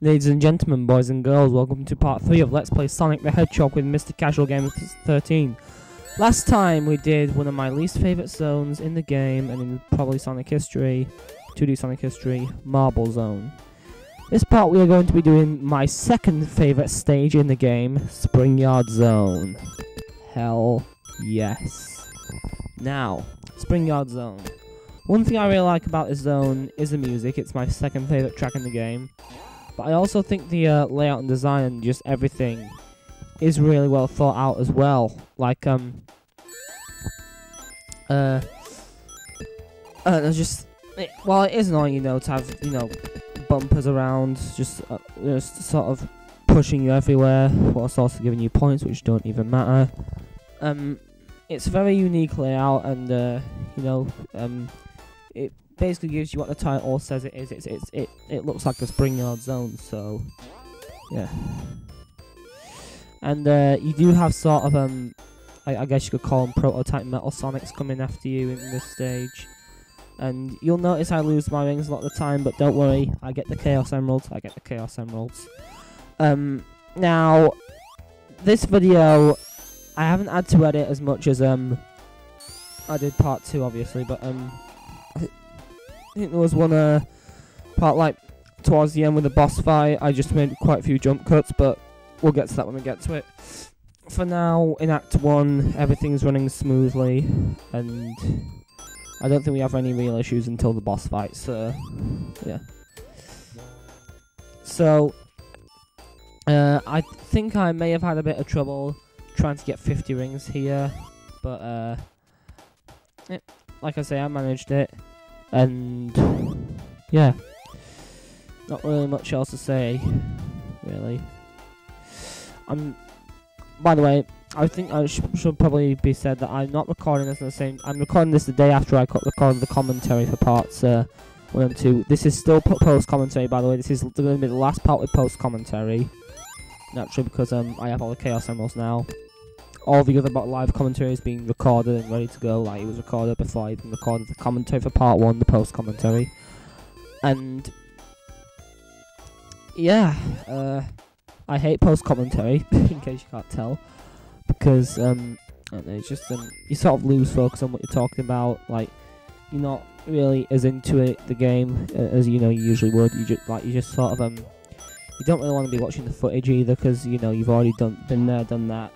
Ladies and gentlemen, boys and girls, welcome to part 3 of Let's Play Sonic the Hedgehog with Mr. Casual Gamer 13. Last time we did one of my least favourite zones in the game, and in probably Sonic history, 2D Sonic history, Marble Zone. This part we are going to be doing my second favourite stage in the game, Spring Yard Zone. Hell yes. Now, Spring Yard Zone. One thing I really like about this zone is the music. It's my second favourite track in the game. But I also think the layout and design and just everything is really well thought out as well. Like, there's just, well, it is annoying, to have, bumpers around, just sort of pushing you everywhere, whilst also giving you points which don't even matter. It's a very unique layout, and, it basically gives you what the title says it is. It looks like a Spring Yard Zone, so yeah. And you do have sort of I guess you could call them prototype Metal Sonics coming after you in this stage. And you'll notice I lose my rings a lot of the time, but don't worry, I get the Chaos Emeralds. Now this video I haven't had to edit as much as I did part 2, obviously, but I think there was one part like towards the end with the boss fight. I just made quite a few jump cuts, but we'll get to that when we get to it. For now, in Act 1, everything's running smoothly, and I don't think we have any real issues until the boss fight, so yeah. So, I think I may have had a bit of trouble trying to get 50 rings here, but like I say, I managed it. And yeah, not really much else to say, really. By the way, I think I should probably be said that I'm not recording this I'm recording this the day after I recorded the commentary for parts 1 and 2. This is still post commentary, by the way. This is going to be the last part with post commentary, naturally, because I have all the Chaos Emeralds now. All the other live commentary is being recorded and ready to go. Like, it was recorded before I even recorded the commentary for part 1, the post commentary. And yeah, I hate post commentary, in case you can't tell, because I don't know, it's just you sort of lose focus on what you're talking about. Like, you're not really as into the game as you usually would. You just sort of you don't really want to be watching the footage either, because you've already been there, done that.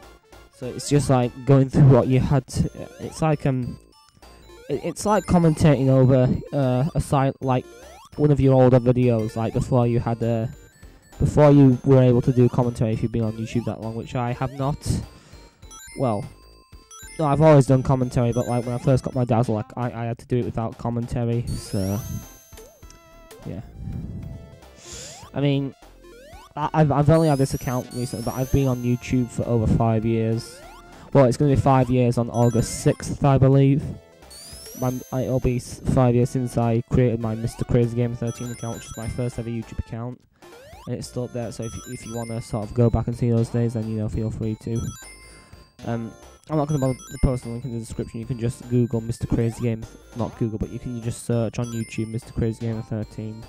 So it's just like going through what you had to, it's like commentating over a site, like one of your older videos, like before you were able to do commentary if you've been on YouTube that long, which I have not. Well, no, I've always done commentary, but like when I first got my Dazzle, like I had to do it without commentary, so yeah. I mean, I've only had this account recently, but I've been on YouTube for over 5 years. Well, it's going to be 5 years on August 6th, I believe. It'll be 5 years since I created my Mr. Crazy Gamer 13 account, which is my first ever YouTube account. And it's still up there, so if you want to sort of go back and see those days, then, feel free to. I'm not going to bother to post a link in the description. You can just Google Mr. Crazy Gamer, not Google, but you can just search on YouTube Mr. Crazy Gamer 13.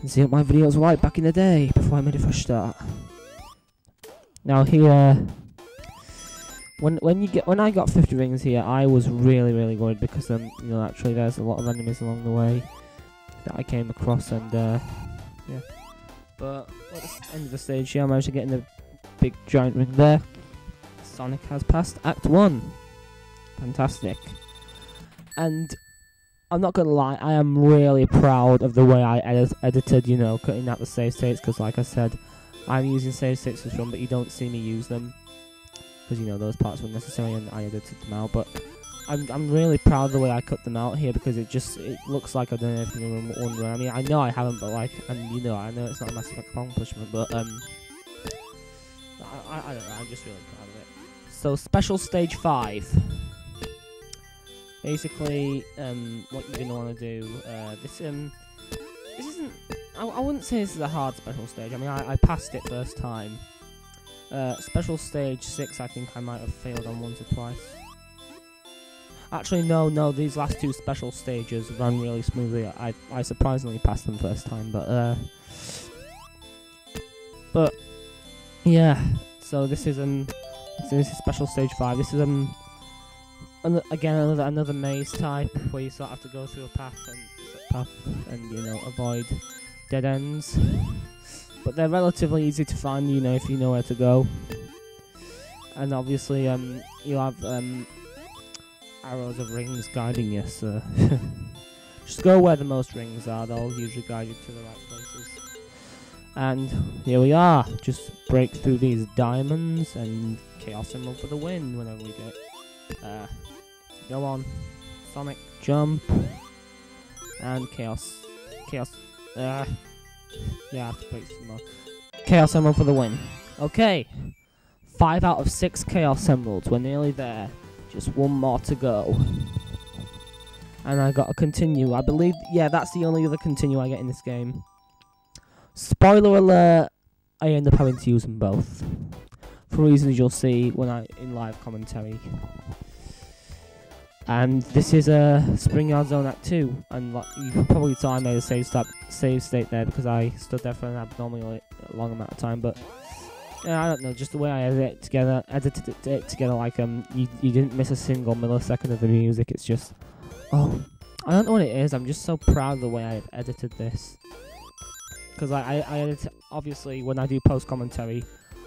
And see what my videos were like back in the day, before I made a fresh start. Now here, when I got 50 rings here, I was really worried, because actually there's a lot of enemies along the way that I came across, and yeah. But at the end of the stage here, I managed to get in the big giant ring there. Sonic has passed Act 1. Fantastic. And I'm not gonna lie, I am really proud of the way I edited, cutting out the save states, because like I said, I'm using save states for fun, but you don't see me use them, because those parts weren't necessary and I edited them out. But I'm really proud of the way I cut them out here, because it looks like I've done everything in one run. I mean, I know I haven't, but like, and I know it's not a massive accomplishment, but I don't know, I'm just really proud of it. So, Special Stage 5. Basically, what you're going to want to do, this isn't, I wouldn't say this is a hard special stage. I mean, I passed it first time. Special Stage 6, I think I might have failed on once or twice. Actually, no, these last 2 special stages ran really smoothly. I surprisingly passed them first time, but But yeah, so this is special stage 5. This is again another maze type where you sort of have to go through a path and you know, avoid dead ends. But they're relatively easy to find, you know, if you know where to go. And obviously you'll have arrows of rings guiding you, so just go where the most rings are. They'll usually guide you to the right places. And here we are, just break through these diamonds and Chaos Emerald for the win whenever we get. Go on, Sonic, jump, and Chaos. Yeah, I have to break some more. Chaos Emerald for the win. Okay, 5 out of 6 Chaos Emeralds, we're nearly there. Just one more to go. And I got to continue. I believe, yeah, that's the only other continue I get in this game. Spoiler alert, I end up having to use them both. For reasons you'll see when in live commentary. And this is a Springyard Zone Act 2. And like, you probably saw I made a save state there because I stood there for an abnormally long amount of time. But yeah, I don't know, just the way I edited it together, like you didn't miss a single millisecond of the music. It's just, oh, I don't know what it is. I'm just so proud of the way I've edited this. Because I edit, obviously, when I do post-commentary,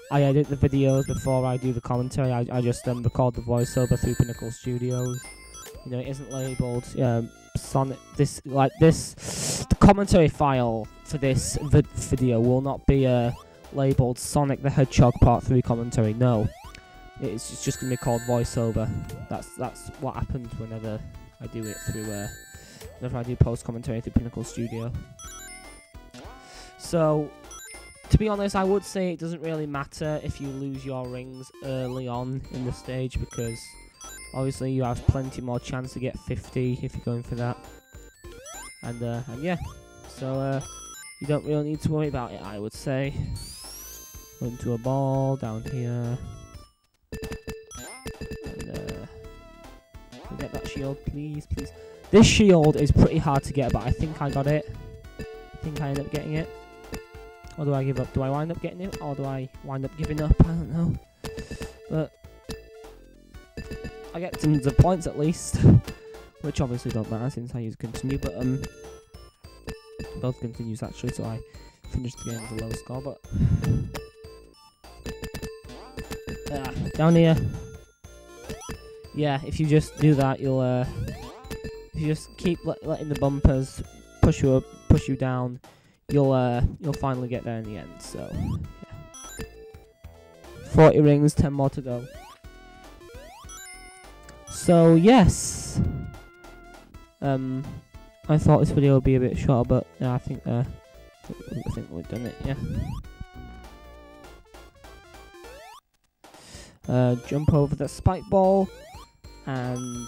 I edit the videos before I do the commentary. I just record the voiceover through Pinnacle Studios. You know, it isn't labelled Sonic. The commentary file for this video will not be labelled Sonic the Hedgehog Part 3 commentary. No, it's just gonna be called voiceover. That's what happens whenever I do it through whenever I do post-commentary through Pinnacle Studio. So, to be honest, I would say it doesn't really matter if you lose your rings early on in the stage, because obviously you have plenty more chance to get 50 if you're going for that. And yeah, so you don't really need to worry about it, I would say. Go into a ball down here. And get that shield, please. This shield is pretty hard to get, but I think I got it. I think I ended up getting it. Or do I give up? Do I wind up getting it? Or do I wind up giving up? I don't know. But I get tons of points at least. Which obviously don't matter since I use continue. But both continues actually, so I finished the game with a low score. But down here. Yeah, if you just do that, you'll if you just keep letting the bumpers push you down, you'll finally get there in the end. So yeah. 40 rings, 10 more to go. So yes, I thought this video would be a bit shorter, but yeah, I think we've done it. Yeah. Jump over the spike ball, and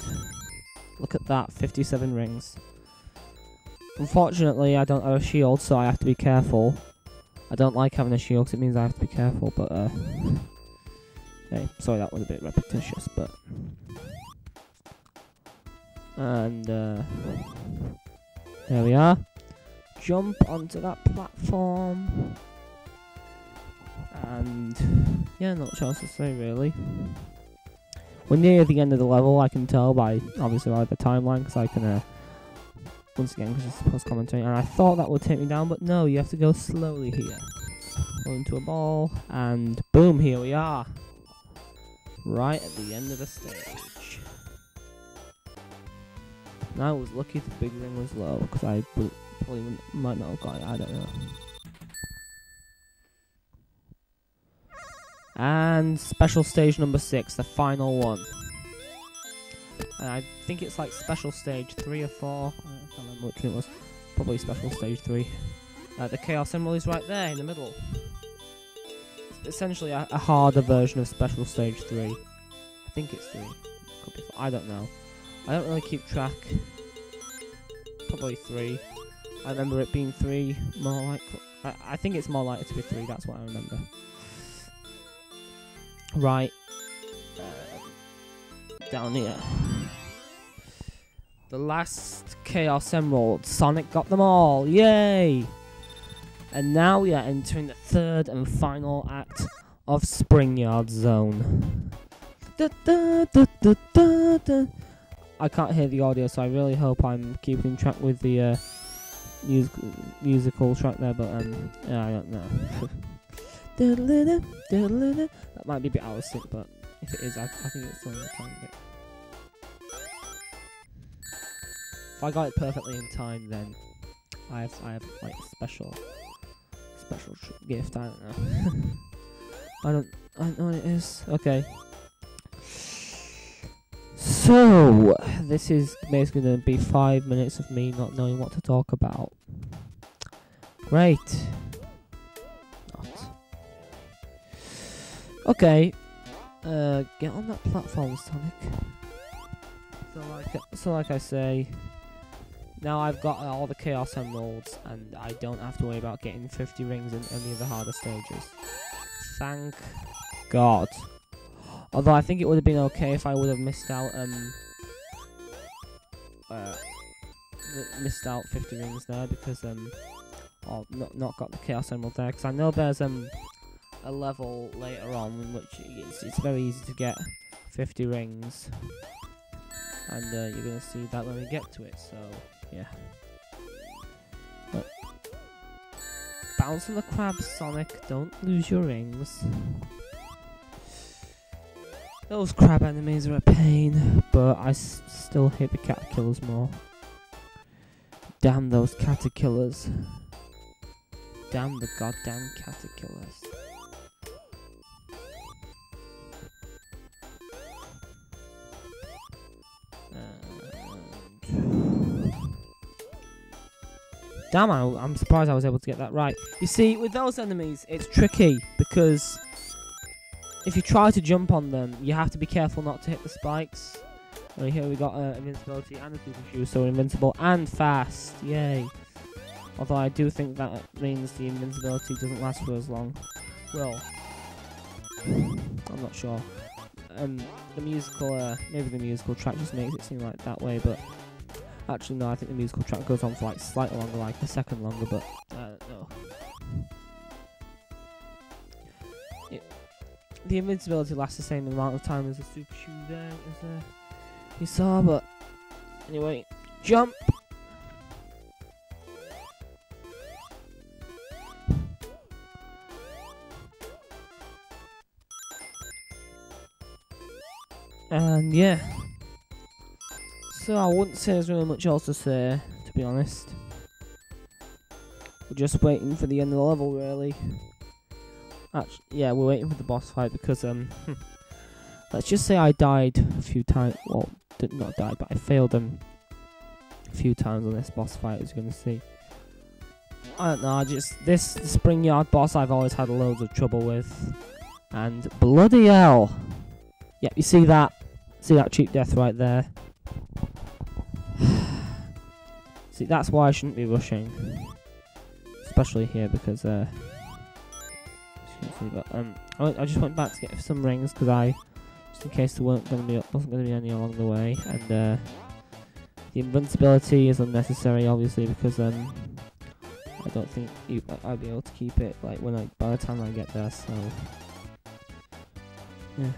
look at that, 57 rings. Unfortunately, I don't have a shield, so I have to be careful. I don't like having a shield because it means I have to be careful, but okay, sorry that was a bit repetitious, but and there we are. Jump onto that platform, and yeah, not much else to say really. We're near the end of the level, I can tell by obviously by the timeline, because I can once again, because it's post commentary, and I thought that would take me down, but no, you have to go slowly here. Go into a ball, and boom, here we are. Right at the end of the stage. Now I was lucky the big ring was low, because I probably might not have got it, I don't know. And special stage number 6, the final one. And I think it's like special stage 3 or 4. I can't remember which one it was. Probably special stage 3. The Chaos Emerald is right there in the middle. It's essentially a harder version of special stage 3. I think it's 3. Could be 4. I don't know. I don't really keep track. Probably 3. I remember it being 3. More like I think it's more likely to be 3. That's what I remember. Right. Down here. The last Chaos Emerald. Sonic got them all. Yay! And now we are entering the third and final act of Springyard Zone. Da, da, da, da, da, da. I can't hear the audio, so I really hope I'm keeping track with the musical track there, but yeah, I don't know. That might be a bit out of sync, but if it is, I think it's only a tiny bit. If I got it perfectly in time, then I have like a special gift. I don't know. I don't know what it is. Okay. So this is basically going to be 5 minutes of me not knowing what to talk about. Great. Not. Okay. Get on that platform, Sonic. So like I say, now I've got all the Chaos Emeralds, and I don't have to worry about getting 50 rings in any of the harder stages. Thank God. Although I think it would have been okay if I would have missed out 50 rings there, because or not got the Chaos Emerald there, because I know there's a level later on in which it's very easy to get 50 rings, and you're gonna see that when we get to it. So yeah. But bounce on the crabs, Sonic. Don't lose your rings. Those crab enemies are a pain, but I still hate the caterpillars more. Damn those caterpillars. Damn the goddamn caterpillars. Damn, I'm surprised I was able to get that right. You see, with those enemies, it's tricky, because if you try to jump on them, you have to be careful not to hit the spikes. Right, here we got invincibility and a super shoe, so we're invincible and fast. Yay. Although I do think that means the invincibility doesn't last for as long. Well, I'm not sure. The musical, maybe the musical track just makes it seem like that way, but actually no, I think the musical track goes on for like slightly longer, like a second longer, but I don't know. The invincibility lasts the same amount of time as the super shoe there, as you saw, but anyway, jump! And yeah, so I wouldn't say there's really much else to say, to be honest. We're just waiting for the end of the level, really. Actually, yeah, we're waiting for the boss fight, because let's just say I died a few times. Well, did not die, but I failed a few times on this boss fight, as you're gonna see. I don't know. This Springyard boss I've always had loads of trouble with, and bloody hell! Yep, you see that? See that cheap death right there? See, that's why I shouldn't be rushing, especially here, because but I just went back to get some rings, because just in case there wasn't going to be any along the way, and the invincibility is unnecessary, obviously, because I don't think I'll be able to keep it like by the time I get there. So yeah.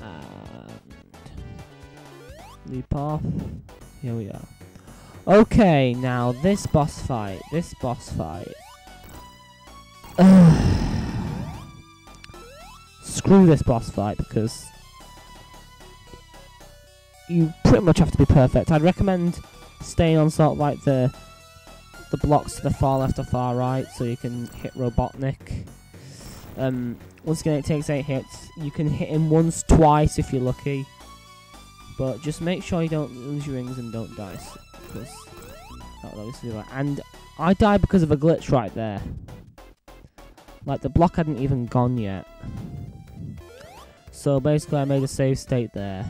And leap off. Here we are. Okay, now this boss fight. Screw this boss fight, because you pretty much have to be perfect. I'd recommend staying on sort of like the blocks to the far left or far right, so you can hit Robotnik. Once again, it takes 8 hits. You can hit him once, twice if you're lucky, but just make sure you don't lose your rings and don't die, because that would obviously be like. And I died because of a glitch right there. Like, the block hadn't even gone yet. So basically I made a save state there.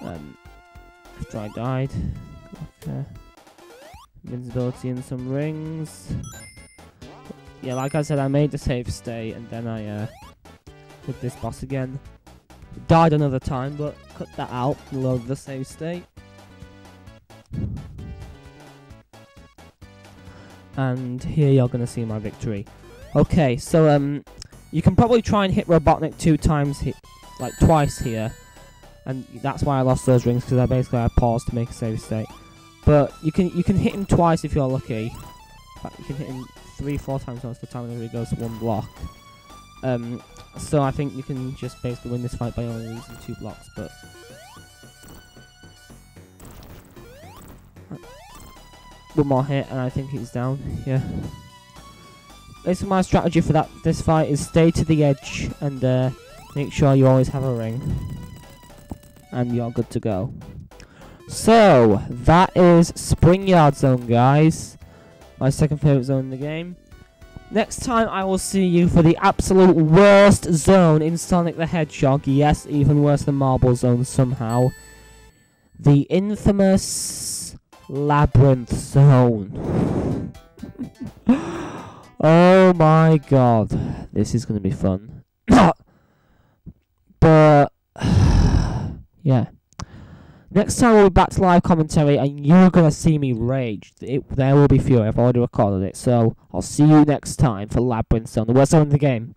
After I died. Okay. Invincibility and some rings. Yeah, like I said, I made the save state, and then I did this boss again. Died another time, but cut that out and load the save state. and here you're gonna see my victory. Okay, so you can probably try and hit Robotnik twice here, and that's why I lost those rings, because I paused to make a save state. But you can hit him twice if you're lucky. In fact, you can hit him 3-4 times most of the time whenever he goes to one block. So I think you can just basically win this fight by only using 2 blocks, but one more hit and I think he's down. Yeah. Basically my strategy for this fight is stay to the edge and make sure you always have a ring, and you're good to go. So that is Spring Yard Zone, guys. My second favourite zone in the game. Next time I will see you for the absolute worst zone in Sonic the Hedgehog. Yes, even worse than Marble Zone somehow. The infamous Labyrinth Zone. Oh my god. This is going to be fun. But, yeah. Next time we'll be back to live commentary and you're going to see me rage. There will be fury. I've already recorded it. So I'll see you next time for Labyrinth Zone, the worst zone in the game.